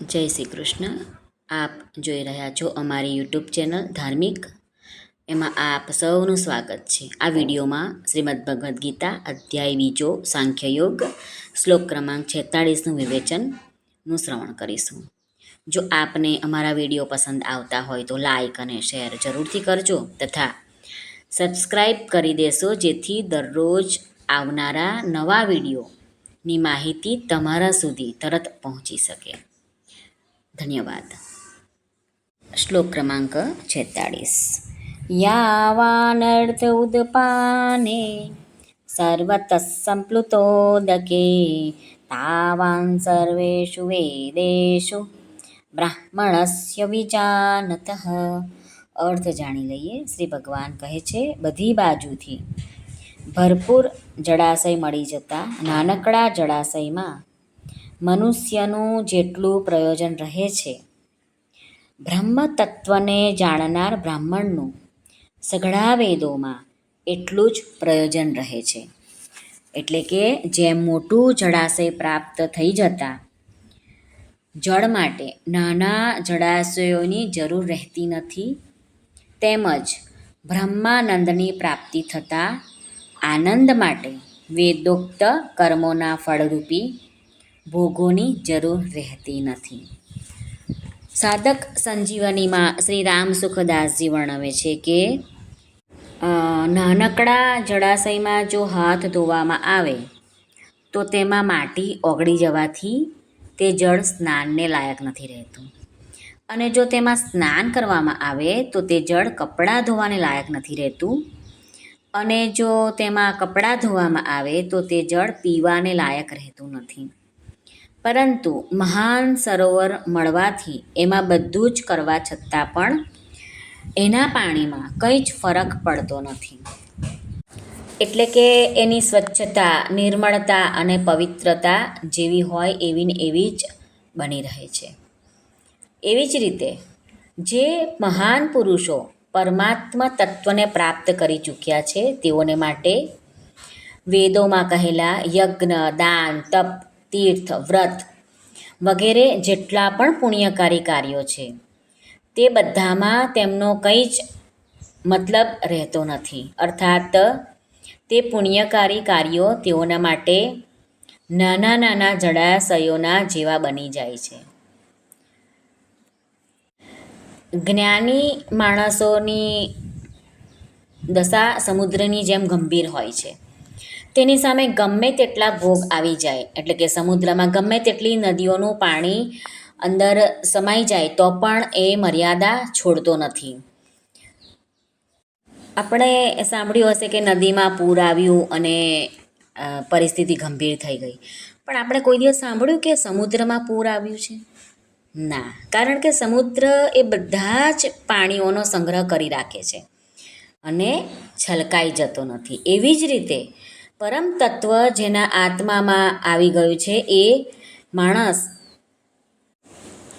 જય શ્રી કૃષ્ણ. આપ જોઈ રહ્યા છો અમારી યુટ્યુબ ચેનલ ધાર્મિક. એમાં આપ સૌનું સ્વાગત છે. આ વિડીયોમાં શ્રીમદ્ ભગવદ્ ગીતા અધ્યાય બીજો સાંખ્યયોગ શ્લોક ક્રમાંક 46નું વિવેચનનું શ્રવણ કરીશું. જો આપને અમારા વિડીયો પસંદ આવતા હોય તો લાઈક અને શેર જરૂરથી કરજો તથા સબસ્ક્રાઈબ કરી દેશો, જેથી દરરોજ આવનારા નવા વિડીયોની માહિતી તમારા સુધી તરત પહોંચી શકે. ધન્યવાદ. શ્લોક ક્રમાંક 46. યાવાનર્થ ઉદપાને સર્વતઃ સંપ્લુતોદકે તાવાન સર્વેષુ વેદેષુ બ્રાહ્મણસ્ય વિજાનતઃ. અર્થ જાણી લઈએ. શ્રી ભગવાન કહે છે, બધી બાજુથી ભરપૂર જળાશય મળી જતા નાનકડા જળાશયમાં મનુષ્યનું જેટલું પ્રયોજન રહે છે, બ્રહ્મ તત્વને જાણનાર બ્રાહ્મણનું સઘળા વેદોમાં એટલું જ પ્રયોજન રહે છે. એટલે કે જેમ મોટું જળાશય પ્રાપ્ત થઈ જતા જળ માટે નાના જળાશયોની જરૂર રહેતી નથી, તેમજ બ્રહ્માનંદની પ્રાપ્તિ થતાં આનંદ માટે વેદોક્ત કર્મોના ફળરૂપી ભોગોની જરૂર રહેતી નથી. સાધક સંજીવનીમાં શ્રી રામ સુખદાસજી વર્ણવે છે કે નાનકડા જળાશયમાં જો હાથ ધોવામાં આવે તો તેમાં માટી ઓગળી જવાથી તે જળ સ્નાનને લાયક નથી રહેતું, અને જો તેમાં સ્નાન કરવામાં આવે તો તે જળ કપડાં ધોવાને લાયક નથી રહેતું, અને જો તેમાં કપડાં ધોવામાં આવે તો તે જળ પીવાને લાયક રહેતું નથી. પરંતુ મહાન સરોવર મળવાથી એમાં બધું જ કરવા છતાં પણ એના પાણીમાં કંઈ જ ફરક પડતો નથી. એટલે કે એની સ્વચ્છતા, નિર્મળતા અને પવિત્રતા જેવી હોય એવી ને એવી જ બની રહે છે. એવી જ રીતે જે મહાન પુરુષો પરમાત્મા તત્વને પ્રાપ્ત કરી ચૂક્યા છે, તેઓને માટે વેદોમાં કહેલા યજ્ઞ, દાન, તપ, તીર્થ, વ્રત વગેરે જેટલા પણ પુણ્યકારી કાર્યો છે, તે બધામાં તેમનો કંઈ જ મતલબ રહેતો નથી. અર્થાત તે પુણ્યકારી કાર્યો તેઓના માટે નાના નાના જળાશયોના જેવા બની જાય છે. જ્ઞાની માણસોની દશા સમુદ્રની જેમ ગંભીર હોય છે. તેની સામે ગમે તેટલા ભોગ આવી જાય, એટલે કે સમુદ્રમાં ગમે તેટલી નદીઓનું પાણી અંદર સમાઈ જાય તો પણ એ મર્યાદા છોડતો નથી. આપણે સાંભળ્યું હશે કે નદીમાં પૂર આવ્યું અને પરિસ્થિતિ ગંભીર થઈ ગઈ, પણ આપણે કોઈ દિવસ સાંભળ્યું કે સમુદ્રમાં પૂર આવ્યું છે? ના, કારણ કે સમુદ્ર એ બધા જ પાણીઓનો સંગ્રહ કરી રાખે છે અને છલકાઈ જતો નથી. એવી જ રીતે પરમ તત્વ જેના આત્મામાં આવી ગયું છે એ માણસ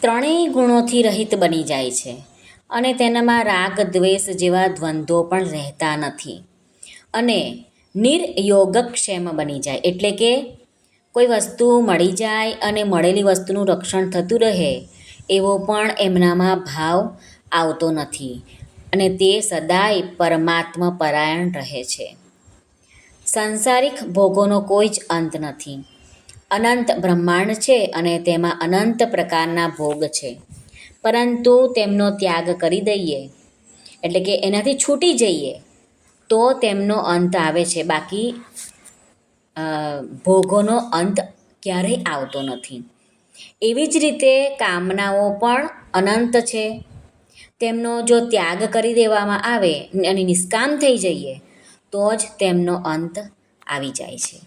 ત્રણેય ગુણોથી રહિત બની જાય છે, અને તેનામાં રાગ, દ્વેષ જેવા દ્વંદ્વો પણ રહેતા નથી, અને નિર્યોગક્ષેમ બની જાય. એટલે કે કોઈ વસ્તુ મળી જાય અને મળેલી વસ્તુનું રક્ષણ થતું રહે એવો પણ એમનામાં ભાવ આવતો નથી, અને તે સદાય પરમાત્મા પરાયણ રહે છે. સાંસારિક ભોગોનો કોઈ જ અંત નથી. અનંત બ્રહ્માંડ છે અને તેમાં અનંત પ્રકારના ભોગ છે, પરંતુ તેમનો ત્યાગ કરી દઈએ, એટલે કે એનાથી છૂટી જઈએ તો તેમનો અંત આવે છે. બાકી ભોગોનો અંત ક્યારેય આવતો નથી. એવી જ રીતે કામનાઓ પણ અનંત છે. તેમનો જો ત્યાગ કરી દેવામાં આવે અને નિષ્કામ થઈ જઈએ તો જ તેમનો અંત આવી જાય છે.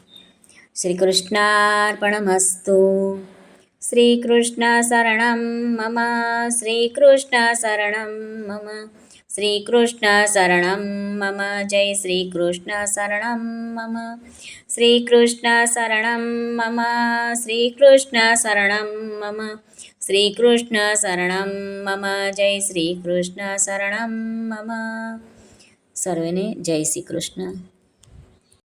શ્રી કૃષ્ણાર્પણમસ્તુ. શ્રી કૃષ્ણ શરણમ મમ. શ્રી કૃષ્ણ શરણમ મમ. શ્રી કૃષ્ણ શરણમ મમ. જય શ્રી કૃષ્ણ શરણમ મમ. શ્રી કૃષ્ણ શરણમ મમ. શ્રી કૃષ્ણ શરણમ મમ. શ્રી કૃષ્ણ શરણમ મમ. જય શ્રી કૃષ્ણ શરણમ મમ. સર્વેને જય શ્રી કૃષ્ણ.